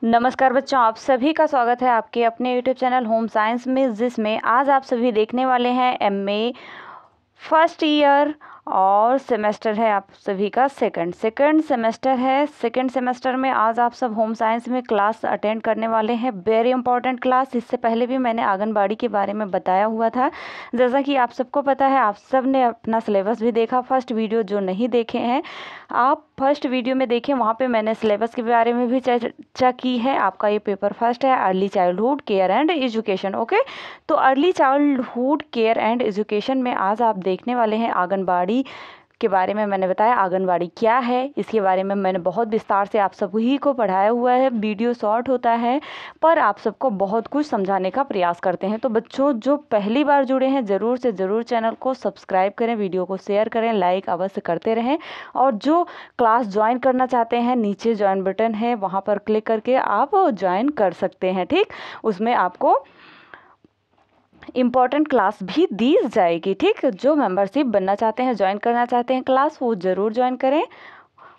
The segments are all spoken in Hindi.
नमस्कार बच्चों, आप सभी का स्वागत है आपके अपने यूट्यूब चैनल होम साइंस में, जिसमें आज आप सभी देखने वाले हैं एमए फर्स्ट ईयर और सेमेस्टर है आप सभी का सेकंड सेमेस्टर है। सेकंड सेमेस्टर में आज आप सब होम साइंस में क्लास अटेंड करने वाले हैं। Very important class. इससे पहले भी मैंने आंगनबाड़ी के बारे में बताया हुआ था। जैसा कि आप सबको पता है, आप सब ने अपना सिलेबस भी देखा। फर्स्ट वीडियो जो नहीं देखे हैं, आप फर्स्ट वीडियो में देखें, वहाँ पे मैंने सिलेबस के बारे में भी चर्चा की है। आपका ये पेपर फर्स्ट है, early childhood care and education. Okay, तो early childhood care and education में आज आप देखने वाले हैं आंगनबाड़ी के बारे में। मैंने बताया आंगनबाड़ी क्या है, इसके बारे में मैंने बहुत विस्तार से आप सभी को पढ़ाया हुआ है। वीडियो शॉर्ट होता है पर आप सबको बहुत कुछ समझाने का प्रयास करते हैं। तो बच्चों जो पहली बार जुड़े हैं, ज़रूर से ज़रूर चैनल को सब्सक्राइब करें, वीडियो को शेयर करें, लाइक अवश्य करते रहें। और जो क्लास ज्वाइन करना चाहते हैं, नीचे ज्वाइन बटन है, वहाँ पर क्लिक करके आप ज्वाइन कर सकते हैं। ठीक, उसमें आपको इम्पॉर्टेंट क्लास भी दी जाएगी। ठीक, जो मेंबरशिप बनना चाहते हैं, ज्वाइन करना चाहते हैं क्लास, वो ज़रूर ज्वाइन करें।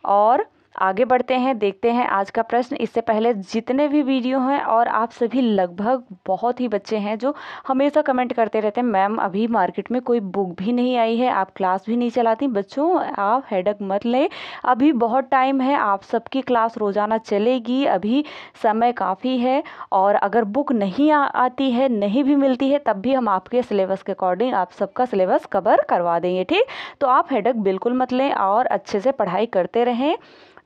और आगे बढ़ते हैं, देखते हैं आज का प्रश्न। इससे पहले जितने भी वीडियो हैं, और आप सभी लगभग बहुत ही बच्चे हैं जो हमेशा कमेंट करते रहते हैं, मैम अभी मार्केट में कोई बुक भी नहीं आई है, आप क्लास भी नहीं चलाती। बच्चों आप हेडक मत लें, अभी बहुत टाइम है, आप सबकी क्लास रोज़ाना चलेगी, अभी समय काफ़ी है। और अगर बुक नहीं आती है, नहीं भी मिलती है, तब भी हम आपके सिलेबस के अकॉर्डिंग आप सबका सिलेबस कवर करवा देंगे। ठीक, तो आप हेडक बिल्कुल मत लें और अच्छे से पढ़ाई करते रहें।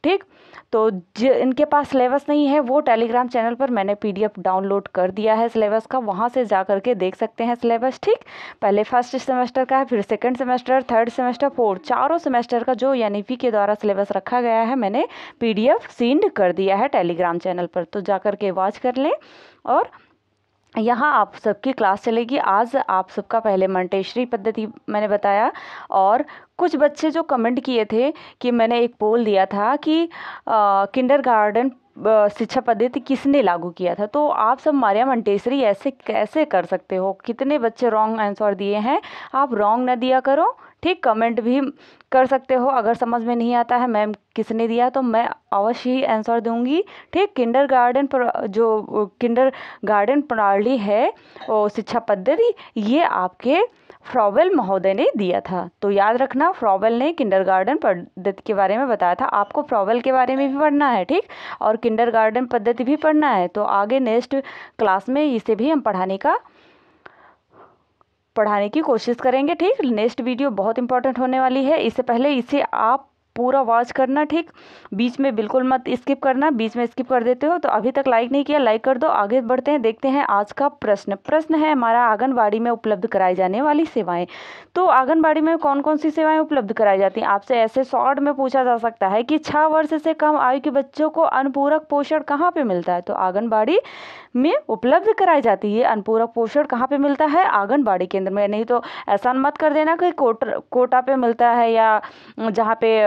ठीक, तो इनके पास सिलेबस नहीं है, वो टेलीग्राम चैनल पर मैंने पीडीएफ डाउनलोड कर दिया है सिलेबस का, वहाँ से जा करके देख सकते हैं सिलेबस। ठीक, पहले फर्स्ट सेमेस्टर का है, फिर second semester, third semester, fourth, चारों सेमेस्टर का जो एनईपी के द्वारा सिलेबस रखा गया है, मैंने पीडीएफ सेंड कर दिया है टेलीग्राम चैनल पर, तो जा करके वॉच कर लें। और यहाँ आप सबकी क्लास चलेगी। आज आप सबका पहले मंटेश्वरी पद्धति मैंने बताया, और कुछ बच्चे जो कमेंट किए थे कि मैंने एक पोल दिया था कि किंडरगार्टन शिक्षा पद्धति किसने लागू किया था, तो आप सब मारिया मंटेश्वरी ऐसे कैसे कर सकते हो? कितने बच्चे रॉन्ग आंसर दिए हैं, आप रॉन्ग न दिया करो। ठीक, कमेंट भी कर सकते हो, अगर समझ में नहीं आता है मैम किसने दिया, तो मैं अवश्य ही आंसर दूंगी। ठीक, किंडरगार्टन प्रणाली है वो शिक्षा पद्धति, ये आपके फ्रॉवेल महोदय ने दिया था। तो याद रखना, फ्रॉवेल ने किंडरगार्टन पद्धति के बारे में बताया था। आपको फ्रॉवेल के बारे में भी पढ़ना है, ठीक, और किंडरगार्टन पद्धति भी पढ़ना है। तो आगे नेक्स्ट क्लास में इसे भी हम पढ़ाने की कोशिश करेंगे। ठीक, नेक्स्ट वीडियो बहुत इंपॉर्टेंट होने वाली है। इससे पहले इसे आप पूरा वॉच करना। ठीक, बीच में बिल्कुल मत स्किप करना, बीच में स्किप कर देते हो तो अभी तक लाइक नहीं किया, लाइक कर दो। आगे बढ़ते हैं, देखते हैं आज का प्रश्न है हमारा आंगनबाड़ी में उपलब्ध कराई जाने वाली सेवाएं। तो आंगनबाड़ी में कौन कौन सी सेवाएं उपलब्ध कराई जाती हैं? आपसे ऐसे शॉर्ट में पूछा जा सकता है कि 6 वर्ष से कम आयु के बच्चों को अनुपूरक पोषण कहाँ पे मिलता है? तो आंगनबाड़ी में उपलब्ध कराई जाती है। अनुपूरक पोषण कहाँ पे मिलता है? आंगनबाड़ी केंद्र में। नहीं तो ऐसा मत कर देना कि कोटा पे मिलता है, या जहाँ पे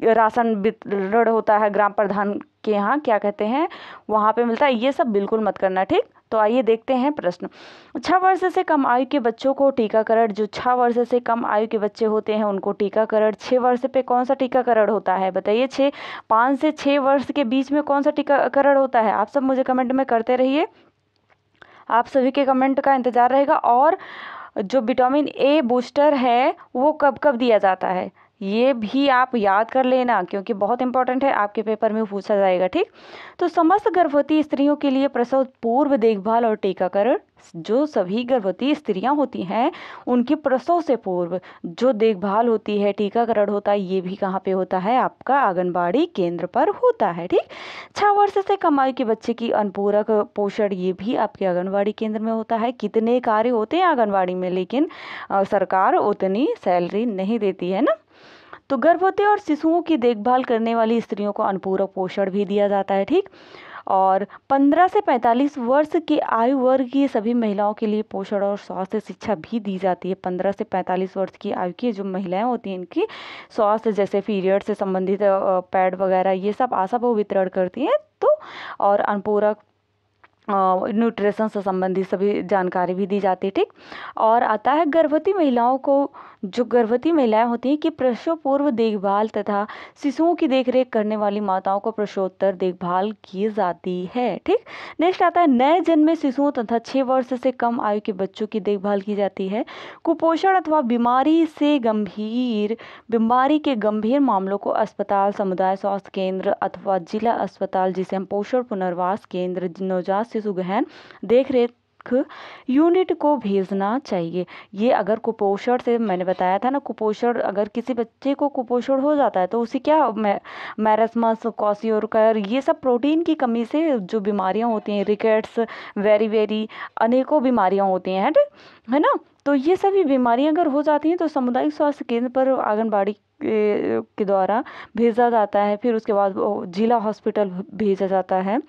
राशन वितरण होता है ग्राम प्रधान के यहाँ, क्या कहते हैं, वहाँ पे मिलता है, ये सब बिल्कुल मत करना। ठीक, तो आइए देखते हैं प्रश्न। 6 वर्ष से कम आयु के बच्चों को टीकाकरण, जो 6 वर्ष से कम आयु के बच्चे होते हैं उनको टीकाकरण। 6 वर्ष पे कौन सा टीकाकरण होता है बताइए? 5 से 6 वर्ष के बीच में कौन सा टीकाकरण होता है? आप सब मुझे कमेंट में करते रहिए, आप सभी के कमेंट का इंतजार रहेगा। और जो विटामिन ए बूस्टर है वो कब कब दिया जाता है, ये भी आप याद कर लेना, क्योंकि बहुत इंपॉर्टेंट है, आपके पेपर में पूछा जाएगा। ठीक, तो समस्त गर्भवती स्त्रियों के लिए प्रसव पूर्व देखभाल और टीकाकरण, जो सभी गर्भवती स्त्रियां होती हैं उनकी प्रसव से पूर्व जो देखभाल होती है, टीकाकरण होता है, ये भी कहाँ पे होता है? आपका आंगनबाड़ी केंद्र पर होता है। ठीक, 6 वर्ष से कम आयु के बच्चे की अनुपूरक पोषण, ये भी आपके आंगनबाड़ी केंद्र में होता है। कितने कार्य होते हैं आंगनबाड़ी में, लेकिन सरकार उतनी सैलरी नहीं देती है ना। तो गर्भवती और शिशुओं की देखभाल करने वाली स्त्रियों को अनुपूरक पोषण भी दिया जाता है। ठीक, और 15 से 45 वर्ष की आयु वर्ग की सभी महिलाओं के लिए पोषण और स्वास्थ्य शिक्षा भी दी जाती है। 15 से 45 वर्ष की आयु की जो महिलाएं होती हैं, इनकी स्वास्थ्य जैसे पीरियड से संबंधित पैड वगैरह ये सब आशा वो वितरण करती हैं। तो और अनुपूरक न्यूट्रिशन से संबंधित सभी जानकारी भी दी जाती है। ठीक, और आता है गर्भवती महिलाओं को जो गर्भवती महिलाएं होती हैं कि प्रसव पूर्व देखभाल तथा शिशुओं की देखरेख करने वाली माताओं को प्रसवोत्तर देखभाल की जाती है। ठीक, नेक्स्ट आता है नए जन्मे शिशुओं तथा 6 वर्ष से कम आयु के बच्चों की देखभाल की जाती है। कुपोषण अथवा बीमारी के गंभीर मामलों को अस्पताल, समुदाय स्वास्थ्य केंद्र अथवा जिला अस्पताल, जिसे हम पोषण पुनर्वास केंद्र, नवजात शिशु गहन देखरेख यूनिट को भेजना चाहिए। ये अगर कुपोषण से, मैंने बताया था ना, कुपोषण अगर किसी बच्चे को कुपोषण हो जाता है तो उसे क्या मैरस्मस, क्वाशियोरकर, ये सब प्रोटीन की कमी से जो बीमारियां होती हैं, रिकेट्स, वेरी अनेकों बीमारियां होती हैं, है ना। तो ये सभी बीमारियां अगर हो जाती हैं तो सामुदायिक स्वास्थ्य केंद्र पर आंगनबाड़ी के द्वारा भेजा जाता है। फिर उसके बाद जिला हॉस्पिटल भेजा जाता है।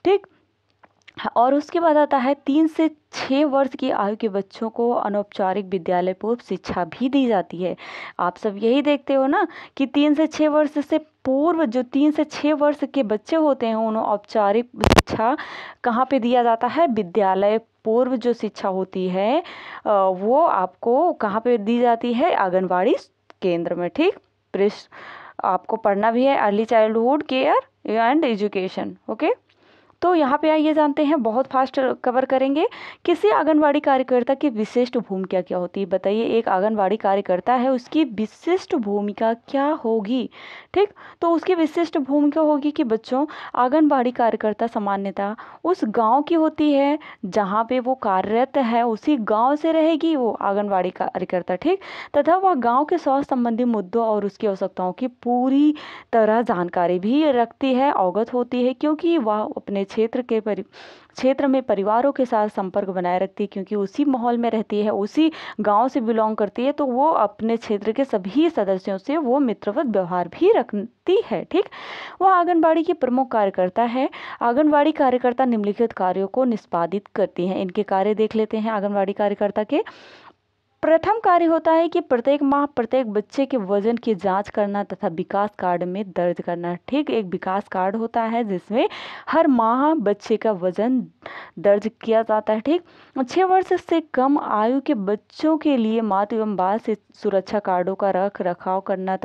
ठीक, और उसके बाद आता है 3 से 6 वर्ष की आयु के बच्चों को अनौपचारिक विद्यालय पूर्व शिक्षा भी दी जाती है। आप सब यही देखते हो ना कि 3 से 6 वर्ष से पूर्व जो 3 से 6 वर्ष के बच्चे होते हैं उन्हें औपचारिक शिक्षा कहाँ पे दिया जाता है? विद्यालय पूर्व जो शिक्षा होती है वो आपको कहाँ पे दी जाती है? आंगनबाड़ी केंद्र में। ठीक, आपको पढ़ना भी है early childhood care and education. Okay, तो यहाँ पे आइए जानते हैं, बहुत फास्ट कवर करेंगे। किसी आंगनबाड़ी कार्यकर्ता की विशिष्ट भूमिका क्या होती है? बताइए, एक आंगनबाड़ी कार्यकर्ता है, उसकी विशिष्ट भूमिका क्या होगी? ठीक, तो उसकी विशिष्ट भूमिका होगी कि बच्चों, आंगनबाड़ी कार्यकर्ता सामान्यतः उस गांव की होती है जहाँ पे वो कार्यरत है, उसी गांव से रहेगी वो आंगनबाड़ी कार्यकर्ता। ठीक, तथा वह गाँव के स्वास्थ्य संबंधी मुद्दों और उसकी आवश्यकताओं की पूरी तरह जानकारी भी रखती है, अवगत होती है, क्योंकि वह अपने क्षेत्र में परिवारों के साथ संपर्क बनाए रखती है, क्योंकि उसी माहौल में रहती है, उसी गांव से बिलोंग करती है, तो वो अपने क्षेत्र के सभी सदस्यों से वो मित्रवत व्यवहार भी रखती है। ठीक, वह आंगनबाड़ी की प्रमुख कार्यकर्ता है। आंगनबाड़ी कार्यकर्ता निम्नलिखित कार्यों को निष्पादित करती हैं। इनके कार्य देख लेते हैं आंगनबाड़ी कार्यकर्ता के। प्रथम कार्य होता है कि प्रत्येक माह प्रत्येक बच्चे के वजन की जांच करना तथा विकास कार्ड में दर्ज करना। ठीक, एक विकास कार्ड होता है जिसमें हर माह बच्चे का वजन दर्ज किया जाता है। ठीक, 6 वर्ष से कम आयु के बच्चों के लिए मातृ एवं बाल से सुरक्षा कार्डों का रख रखाव करना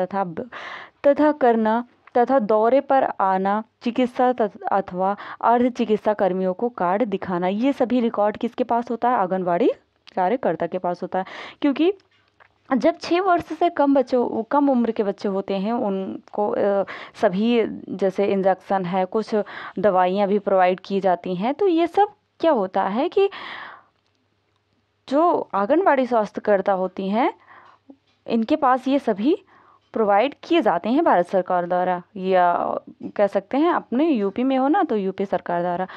तथा दौरे पर आना, चिकित्सा अथवा अर्ध चिकित्सा कर्मियों को कार्ड दिखाना, ये सभी रिकॉर्ड किसके पास होता है? आंगनबाड़ी कार्यकर्ता के पास होता है। क्योंकि जब 6 वर्ष से कम उम्र के बच्चे होते हैं उनको सभी जैसे इंजेक्शन है, कुछ दवाइयाँ भी प्रोवाइड की जाती हैं। तो ये सब क्या होता है कि जो आंगनबाड़ी स्वास्थ्यकर्ता होती हैं इनके पास ये सभी प्रोवाइड किए जाते हैं भारत सरकार द्वारा, या कह सकते हैं अपने यूपी में हो ना तो यूपी सरकार द्वारा।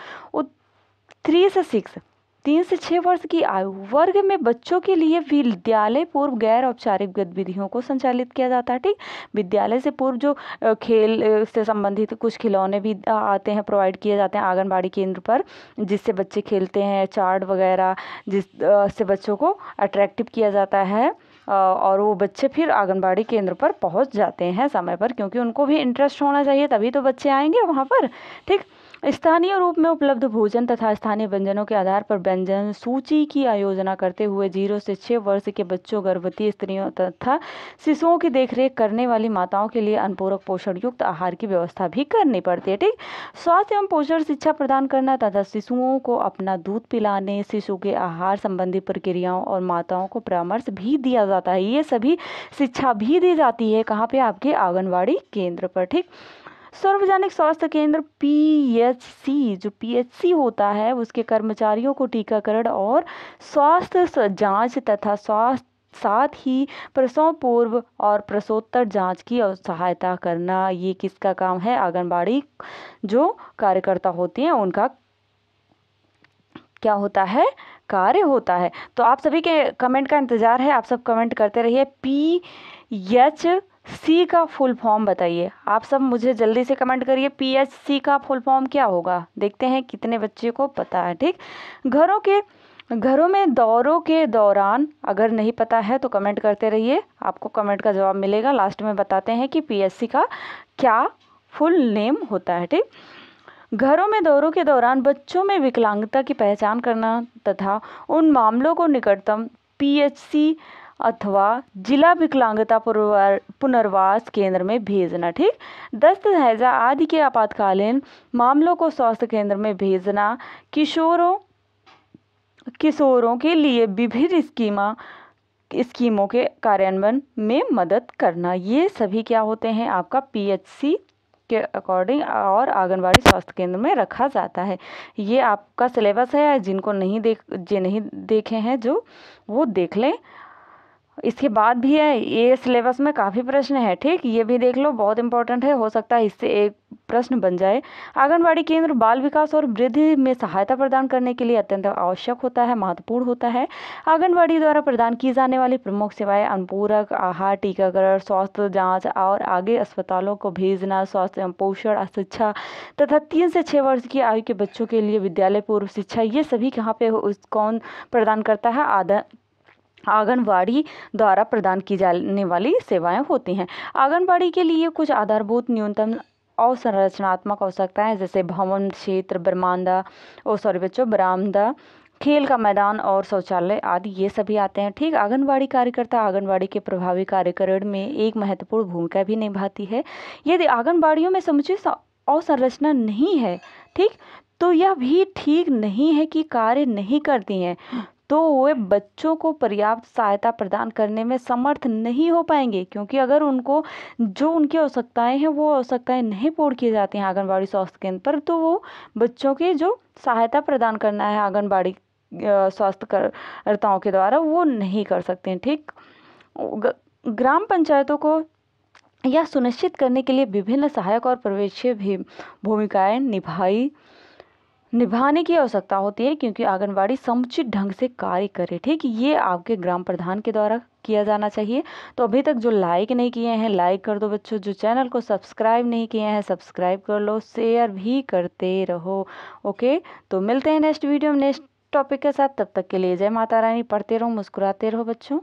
3 से 6 वर्ष की आयु वर्ग में बच्चों के लिए विद्यालय पूर्व गैर औपचारिक गतिविधियों को संचालित किया जाता है। ठीक, विद्यालय से पूर्व जो खेल से संबंधित कुछ खिलौने भी आते हैं, प्रोवाइड किए जाते हैं आंगनबाड़ी केंद्र पर, जिससे बच्चे खेलते हैं, चार्ट वगैरह, जिससे बच्चों को अट्रैक्टिव किया जाता है और वो बच्चे फिर आंगनबाड़ी केंद्र पर पहुंच जाते हैं समय पर, क्योंकि उनको भी इंटरेस्ट होना चाहिए, तभी तो बच्चे आएंगे वहाँ पर। ठीक, स्थानीय रूप में उपलब्ध भोजन तथा स्थानीय व्यंजनों के आधार पर व्यंजन सूची की आयोजना करते हुए 0 से 6 वर्ष के बच्चों, गर्भवती स्त्रियों तथा शिशुओं की देखरेख करने वाली माताओं के लिए अनुपूरक पोषण युक्त आहार की व्यवस्था भी करनी पड़ती है। ठीक, स्वास्थ्य एवं पोषण शिक्षा प्रदान करना तथा शिशुओं को अपना दूध पिलाने, शिशु के आहार संबंधी प्रक्रियाओं और माताओं को परामर्श भी दिया जाता है। ये सभी शिक्षा भी दी जाती है कहाँ पे? आपके आंगनबाड़ी केंद्र पर। ठीक, सार्वजनिक स्वास्थ्य केंद्र पीएचसी, जो पीएचसी होता है उसके कर्मचारियों को टीकाकरण और स्वास्थ्य जांच तथा साथ ही प्रसव पूर्व और प्रसवोत्तर जांच की सहायता करना, ये किसका काम है? आंगनबाड़ी जो कार्यकर्ता होती हैं उनका क्या होता है? कार्य होता है। तो आप सभी के कमेंट का इंतजार है, आप सब कमेंट करते रहिए। पीएचसी का फुल फॉर्म बताइए। आप सब मुझे जल्दी से कमेंट करिए, पीएचसी का फुल फॉर्म क्या होगा? देखते हैं कितने बच्चे को पता है। ठीक, घरों में दौरों के दौरान अगर नहीं पता है तो कमेंट करते रहिए, आपको कमेंट का जवाब मिलेगा। लास्ट में बताते हैं कि पीएचसी का क्या फुल नेम होता है। ठीक, घरों में दौरों के दौरान बच्चों में विकलांगता की पहचान करना तथा उन मामलों को निकटतम पीएचसी अथवा जिला विकलांगता पुनर्वास केंद्र में भेजना। ठीक, दस्त, हैजा आदि के आपातकालीन मामलों को स्वास्थ्य केंद्र में भेजना, किशोरों के लिए विभिन्न स्कीमों के कार्यान्वयन में मदद करना, ये सभी क्या होते हैं आपका PHC के अकॉर्डिंग और आंगनबाड़ी स्वास्थ्य केंद्र में रखा जाता है। ये आपका सिलेबस है, जिनको नहीं देखे हैं जो वो देख लें। इसके बाद भी है, ये सिलेबस में काफ़ी प्रश्न है। ठीक, ये भी देख लो, बहुत इंपॉर्टेंट है, हो सकता है इससे एक प्रश्न बन जाए। आंगनबाड़ी केंद्र बाल विकास और वृद्धि में सहायता प्रदान करने के लिए अत्यंत आवश्यक होता है, महत्वपूर्ण होता है। आंगनबाड़ी द्वारा प्रदान की जाने वाली प्रमुख सेवाएं अनुपूरक आहार, टीकाकरण, स्वास्थ्य जांच और आगे अस्पतालों को भेजना, स्वास्थ्य एवं पोषण, शिक्षा तथा 3 से 6 वर्ष की आयु के बच्चों के लिए विद्यालय पूर्व शिक्षा, ये सभी कहाँ पे कौन प्रदान करता है? आंगनबाड़ी द्वारा प्रदान की जाने वाली सेवाएं होती हैं। आंगनबाड़ी के लिए कुछ आधारभूत न्यूनतम और संरचनात्मक आवश्यकताएं जैसे भवन क्षेत्र, बरामदा, खेल का मैदान और शौचालय आदि, ये सभी आते हैं। ठीक, आंगनबाड़ी कार्यकर्ता आंगनबाड़ी के प्रभावी कार्यकरण में एक महत्वपूर्ण भूमिका भी निभाती है। यदि आंगनबाड़ियों में समुचित अवसंरचना नहीं है, ठीक, तो यह भी ठीक नहीं है कि कार्य नहीं करती हैं, तो वे बच्चों को पर्याप्त सहायता प्रदान करने में समर्थ नहीं हो पाएंगे, क्योंकि अगर उनको जो उनकी आवश्यकताएं हैं वो आवश्यकताएं नहीं पूर्ण की जाती हैं आंगनबाड़ी स्वास्थ्य केंद्र पर, तो वो बच्चों की जो सहायता प्रदान करना है आंगनबाड़ी स्वास्थ्यकर्ताओं के द्वारा, वो नहीं कर सकते हैं। ठीक, ग्राम पंचायतों को यह सुनिश्चित करने के लिए विभिन्न सहायक और पर्यवेक्षी भी भूमिकाएं निभाने की आवश्यकता होती है, क्योंकि आंगनबाड़ी समुचित ढंग से कार्य करे। ठीक, ये आपके ग्राम प्रधान के द्वारा किया जाना चाहिए। तो अभी तक जो लाइक नहीं किए हैं, लाइक कर दो बच्चों। जो चैनल को सब्सक्राइब नहीं किए हैं, सब्सक्राइब कर लो, शेयर भी करते रहो। ओके, तो मिलते हैं नेक्स्ट वीडियो में नेक्स्ट टॉपिक के साथ। तब तक के लिए जय माता रानी। पढ़ते रहो, मुस्कुराते रहो बच्चों।